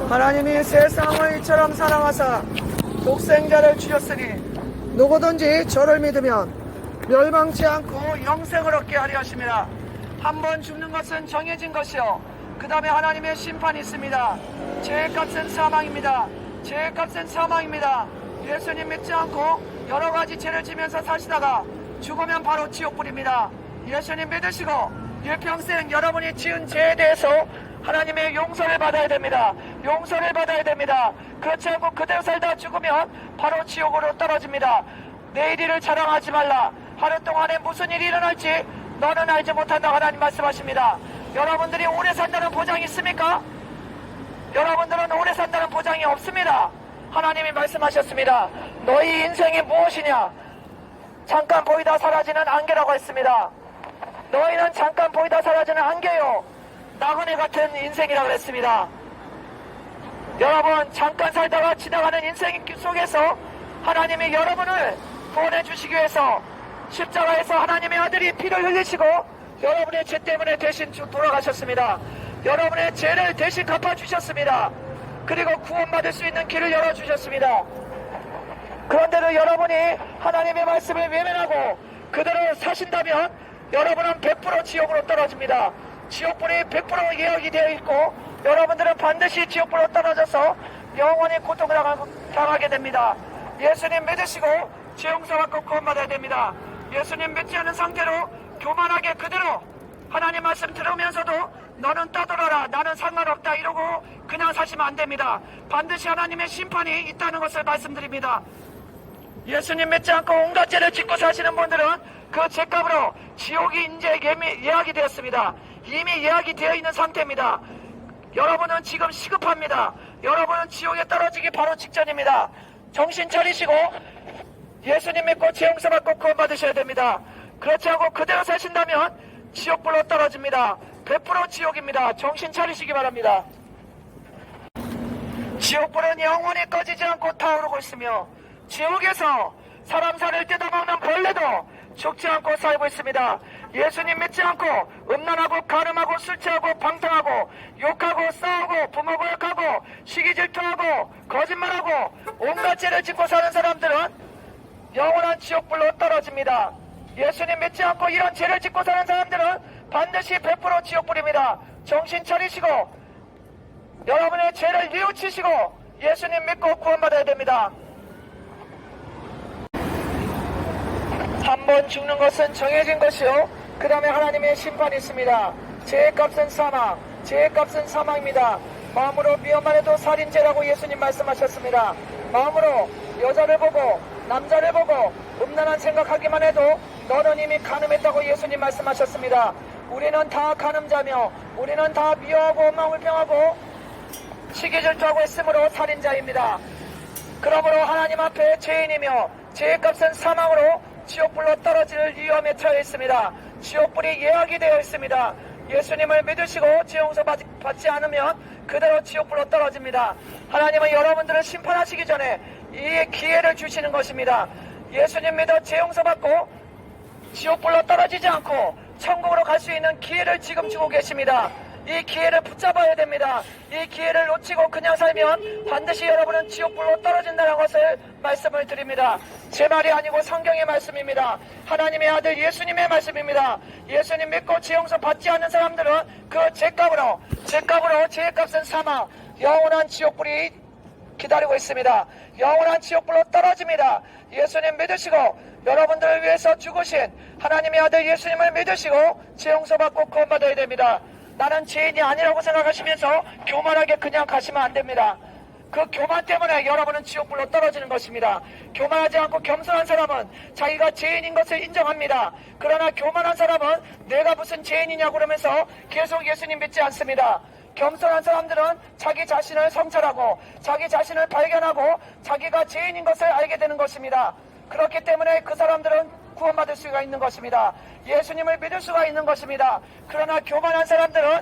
하나님이 세상을 이처럼 사랑하사 독생자를 주셨으니 누구든지 저를 믿으면 멸망치 않고 영생을 얻게 하려 하심이라. 한 번 죽는 것은 정해진 것이요 그 다음에 하나님의 심판이 있습니다. 죄값은 사망입니다. 죄값은 사망입니다. 예수님 믿지 않고 여러가지 죄를 지면서 사시다가 죽으면 바로 지옥불입니다. 예수님 믿으시고 일평생 여러분이 지은 죄에 대해서 하나님의 용서를 받아야 됩니다. 용서를 받아야 됩니다. 그렇지 않고 그대로 살다 죽으면 바로 지옥으로 떨어집니다. 내일 일을 자랑하지 말라. 하루 동안에 무슨 일이 일어날지 너는 알지 못한다. 하나님 말씀하십니다. 여러분들이 오래 산다는 보장이 있습니까? 여러분들은 오래 산다는 보장이 없습니다. 하나님이 말씀하셨습니다. 너희 인생이 무엇이냐? 잠깐 보이다 사라지는 안개라고 했습니다. 너희는 잠깐 보이다 사라지는 안개요 나그네 같은 인생이라고 했습니다. 여러분, 잠깐 살다가 지나가는 인생 속에서 하나님이 여러분을 구원해 주시기 위해서 십자가에서 하나님의 아들이 피를 흘리시고 여러분의 죄 때문에 대신 돌아가셨습니다. 여러분의 죄를 대신 갚아주셨습니다. 그리고 구원받을 수 있는 길을 열어주셨습니다. 그런데도 여러분이 하나님의 말씀을 외면하고 그대로 사신다면 여러분은 100% 지옥으로 떨어집니다. 지옥불이 100% 예약이 되어 있고 여러분들은 반드시 지옥불로 떨어져서 영원히 고통을 당하게 됩니다. 예수님 믿으시고 죄 용서받고 구원받아야 됩니다. 예수님 믿지 않은 상태로 교만하게 그대로 하나님 말씀 들으면서도 너는 떠들어라 나는 상관없다 이러고 그냥 사시면 안 됩니다. 반드시 하나님의 심판이 있다는 것을 말씀드립니다. 예수님 믿지 않고 온갖 죄를 짓고 사시는 분들은 그 죄값으로 지옥이 이제 예약이 되었습니다. 이미 예약이 되어 있는 상태입니다. 여러분은 지금 시급합니다. 여러분은 지옥에 떨어지기 바로 직전입니다. 정신 차리시고 예수님 믿고 죄 용서받고 구원받으셔야 됩니다. 그렇지 않고 그대로 사신다면 지옥불로 떨어집니다. 100% 지옥입니다. 정신 차리시기 바랍니다. 지옥불은 영원히 꺼지지 않고 타오르고 있으며 지옥에서 사람 살을 뜯어먹는 벌레도 죽지 않고 살고 있습니다. 예수님 믿지 않고 음란하고 가늠하고 술 취하고 방탕하고 욕하고 싸우고 부모 고역하고 시기 질투하고 거짓말하고 온갖 죄를 짓고 사는 사람들은 영원한 지옥불로 떨어집니다. 예수님 믿지 않고 이런 죄를 짓고 사는 사람들은 반드시 100% 지옥불입니다. 정신 차리시고 여러분의 죄를 뉘우치시고 예수님 믿고 구원받아야 됩니다. 한 번 죽는 것은 정해진 것이요 그 다음에 하나님의 심판이 있습니다. 죄의 값은 사망, 죄의 값은 사망입니다. 마음으로 미워만 해도 살인죄라고 예수님 말씀하셨습니다. 마음으로 여자를 보고 남자를 보고 음란한 생각하기만 해도 너는 이미 간음했다고 예수님 말씀하셨습니다. 우리는 다 간음자며 우리는 다 미워하고 원망불평하고 시기질투하고 했으므로 살인자입니다. 그러므로 하나님 앞에 죄인이며 죄의 값은 사망으로 지옥불로 떨어질 위험에 처해 있습니다. 지옥불이 예약이 되어 있습니다. 예수님을 믿으시고 죄 용서 받지 않으면 그대로 지옥불로 떨어집니다. 하나님은 여러분들을 심판하시기 전에 이 기회를 주시는 것입니다. 예수님 믿어 죄 용서 받고 지옥불로 떨어지지 않고 천국으로 갈 수 있는 기회를 지금 주고 계십니다. 이 기회를 붙잡아야 됩니다. 이 기회를 놓치고 그냥 살면 반드시 여러분은 지옥불로 떨어진다는 것을 말씀을 드립니다. 제 말이 아니고 성경의 말씀입니다. 하나님의 아들 예수님의 말씀입니다. 예수님 믿고 죄 용서 받지 않는 사람들은 그 죄값으로 죄의 값은 사망, 영원한 지옥불이 기다리고 있습니다. 영원한 지옥불로 떨어집니다. 예수님 믿으시고 여러분들을 위해서 죽으신 하나님의 아들 예수님을 믿으시고 죄 용서 받고 구원받아야 됩니다. 나는 죄인이 아니라고 생각하시면서 교만하게 그냥 가시면 안 됩니다. 그 교만 때문에 여러분은 지옥불로 떨어지는 것입니다. 교만하지 않고 겸손한 사람은 자기가 죄인인 것을 인정합니다. 그러나 교만한 사람은 내가 무슨 죄인이냐고 그러면서 계속 예수님 믿지 않습니다. 겸손한 사람들은 자기 자신을 성찰하고 자기 자신을 발견하고 자기가 죄인인 것을 알게 되는 것입니다. 그렇기 때문에 그 사람들은 구원받을 수가 있는 것입니다. 예수님을 믿을 수가 있는 것입니다. 그러나 교만한 사람들은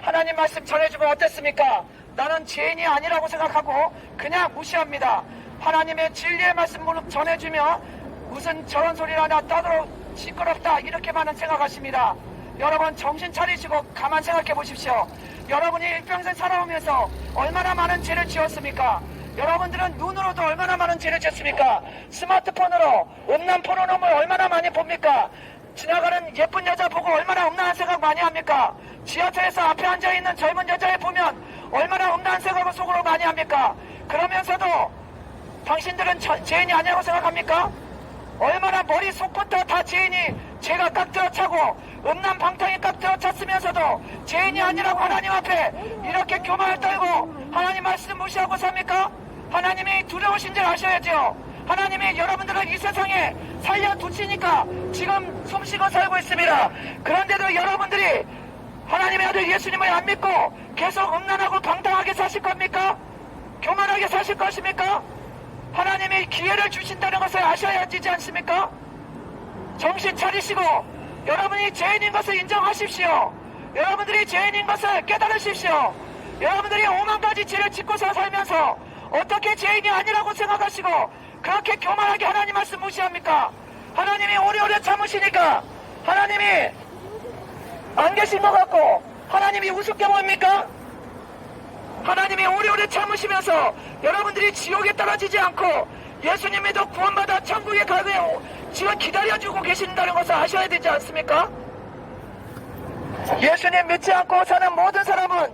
하나님 말씀 전해주면 어땠습니까? 나는 죄인이 아니라고 생각하고 그냥 무시합니다. 하나님의 진리의 말씀 전해주며 무슨 저런 소리를 하나 떠들어 시끄럽다 이렇게만 생각하십니다. 여러분 정신 차리시고 가만 생각해 보십시오. 여러분이 일평생 살아오면서 얼마나 많은 죄를 지었습니까? 여러분들은 눈으로도 얼마나 많은 죄를 지었습니까? 스마트폰으로 음란 포르노물 얼마나 많이 봅니까? 지나가는 예쁜 여자 보고 얼마나 음란한 생각 많이 합니까? 지하철에서 앞에 앉아있는 젊은 여자애 보면 얼마나 음란한 생각을 속으로 많이 합니까? 그러면서도 당신들은 죄인이 아니라고 생각합니까? 얼마나 머릿속부터 다 죄가 깍들어 차고 음란 방탕이 깍들어 찼으면서도 죄인이 아니라고 하나님 앞에 이렇게 교만을 떨고 하나님 말씀 무시하고 삽니까? 하나님이 두려우신 줄 아셔야죠. 하나님이 여러분들을 이 세상에 살려두시니까 지금 숨쉬고 살고 있습니다. 그런데도 여러분들이 하나님의 아들 예수님을 안 믿고 계속 음란하고 방탕하게 사실 겁니까? 교만하게 사실 것입니까? 하나님이 기회를 주신다는 것을 아셔야 하지 않습니까? 정신 차리시고 여러분이 죄인인 것을 인정하십시오. 여러분들이 죄인인 것을 깨달으십시오. 여러분들이 5만 가지 죄를 짓고서 살면서 어떻게 죄인이 아니라고 생각하시고 그렇게 교만하게 하나님 말씀 무시합니까? 하나님이 오래오래 참으시니까 하나님이 안 계신 것 같고 하나님이 우습게 보입니까? 하나님이 오래오래 참으시면서 여러분들이 지옥에 떨어지지 않고 예수님 믿어 구원받아 천국에 가게 지금 기다려주고 계신다는 것을 아셔야 되지 않습니까? 예수님 믿지 않고 사는 모든 사람은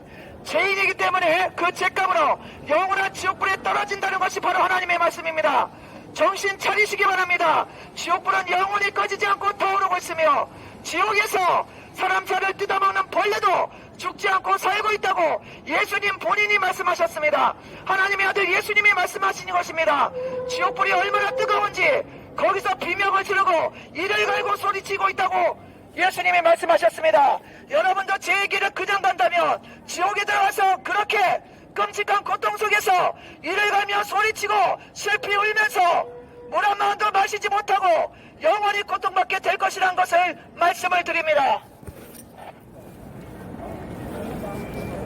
죄인이기 때문에 그 죄값으로 영원한 지옥불에 떨어진다는 것이 바로 하나님의 말씀입니다. 정신 차리시기 바랍니다. 지옥불은 영원히 꺼지지 않고 타오르고 있으며 지옥에서 사람 살을 뜯어먹는 벌레도 죽지 않고 살고 있다고 예수님 본인이 말씀하셨습니다. 하나님의 아들 예수님이 말씀하신 것입니다. 지옥불이 얼마나 뜨거운지 거기서 비명을 지르고 이를 갈고 소리치고 있다고 예수님이 말씀하셨습니다. 여러분도 제 길을 그냥 간다면 지옥에 들어가서 그렇게 끔찍한 고통 속에서 이를 갈며 소리치고 슬피 울면서 물 한 마음도 마시지 못하고 영원히 고통받게 될 것이라는 것을 말씀을 드립니다.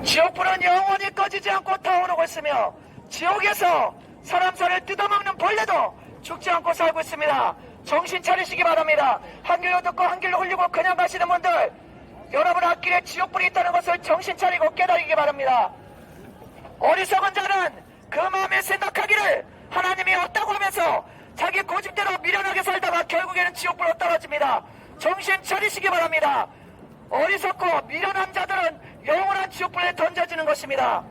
지옥불은 영원히 꺼지지 않고 타오르고 있으며 지옥에서 사람 살을 뜯어먹는 벌레도 죽지 않고 살고 있습니다. 정신 차리시기 바랍니다. 한 길로 듣고 한 길로 흘리고 그냥 가시는 분들, 여러분 앞길에 지옥불이 있다는 것을 정신 차리고 깨달으기 바랍니다. 어리석은 자는 그 마음에 생각하기를 하나님이 없다고 하면서 자기 고집대로 미련하게 살다가 결국에는 지옥불로 떨어집니다. 정신 차리시기 바랍니다. 어리석고 미련한 자들은 영원한 지옥불에 던져지는 것입니다.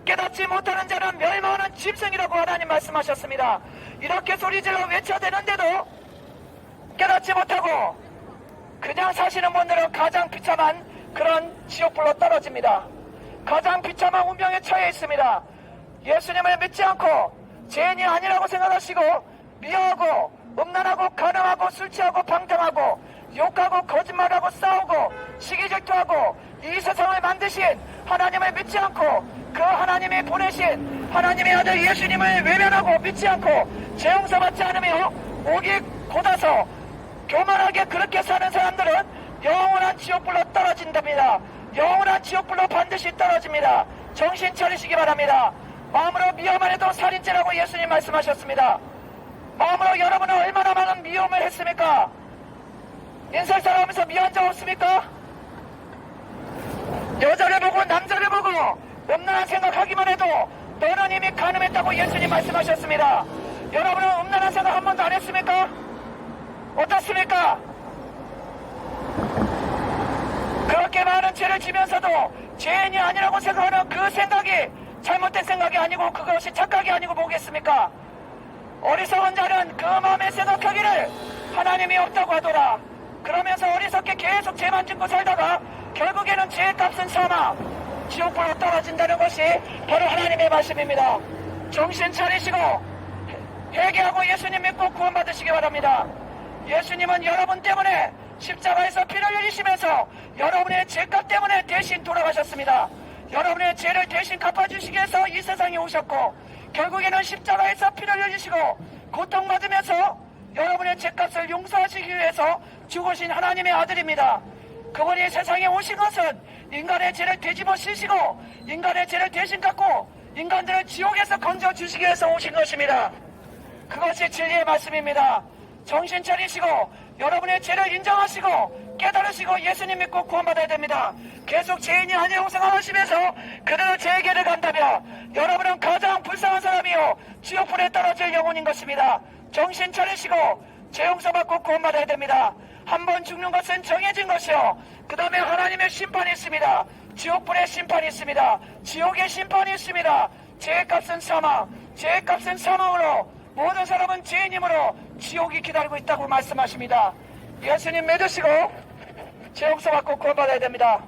깨닫지 못하는 자는 멸망하는 짐승이라고 하나님 말씀하셨습니다. 이렇게 소리질러 외쳐대는데도 깨닫지 못하고 그냥 사시는 분들은 가장 비참한 그런 지옥불로 떨어집니다. 가장 비참한 운명에 처해 있습니다. 예수님을 믿지 않고 죄인이 아니라고 생각하시고 미워하고 음란하고 가늠하고 술 취하고 방탕하고 욕하고 거짓말하고 싸우고 시기질투하고 이 세상을 만드신 하나님을 믿지 않고 그 하나님이 보내신 하나님의 아들 예수님을 외면하고 믿지 않고 죄 용서받지 않으며 목이 곧아서 교만하게 그렇게 사는 사람들은 영원한 지옥불로 떨어진답니다. 영원한 지옥불로 반드시 떨어집니다. 정신 차리시기 바랍니다. 마음으로 미워만 해도 살인죄라고 예수님 말씀하셨습니다. 마음으로 여러분은 얼마나 많은 미움을 했습니까? 인생 살아오면서 미워한 적 없습니까? 여자를 보고 남자를 보고 음란한 생각하기만 해도 너는 이미 간음했다고 예수님 말씀하셨습니다. 여러분은 음란한 생각 한 번도 안 했습니까? 어떻습니까? 그렇게 많은 죄를 지면서도 죄인이 아니라고 생각하는 그 생각이 잘못된 생각이 아니고 그것이 착각이 아니고 뭐겠습니까? 어리석은 자는 그 마음에 생각하기를 하나님이 없다고 하더라. 그러면서 어리석게 계속 죄만 짓고 살다가 결국에는 죄의 값은 사망, 지옥불로 떨어진다는 것이 바로 하나님의 말씀입니다. 정신 차리시고 회개하고 예수님 믿고 구원받으시기 바랍니다. 예수님은 여러분 때문에 십자가에서 피를 흘리시면서 여러분의 죄값 때문에 대신 돌아가셨습니다. 여러분의 죄를 대신 갚아주시기 위해서 이 세상에 오셨고 결국에는 십자가에서 피를 흘리시고 고통받으면서 여러분의 죄값을 용서하시기 위해서 죽으신 하나님의 아들입니다. 그분이 세상에 오신 것은 인간의 죄를 되집어 씌시고 인간의 죄를 대신 갚고 인간들을 지옥에서 건져주시기 위해서 오신 것입니다. 그것이 진리의 말씀입니다. 정신 차리시고 여러분의 죄를 인정하시고 깨달으시고 예수님 믿고 구원받아야 됩니다. 계속 죄인이 아니라고 생각하시면서 그대로 죄계를 간다면 여러분은 가장 불쌍한 사람이요 지옥불에 떨어질 영혼인 것입니다. 정신 차리시고 죄 용서받고 구원받아야 됩니다. 한 번 죽는 것은 정해진 것이요, 그 다음에 하나님의 심판이 있습니다. 지옥불의 심판이 있습니다. 지옥의 심판이 있습니다. 죄값은 사망, 죄값은 사망으로 모든 사람은 죄인이므로 지옥이 기다리고 있다고 말씀하십니다. 예수님 믿으시고 죄 용서받고 구원받아야 됩니다.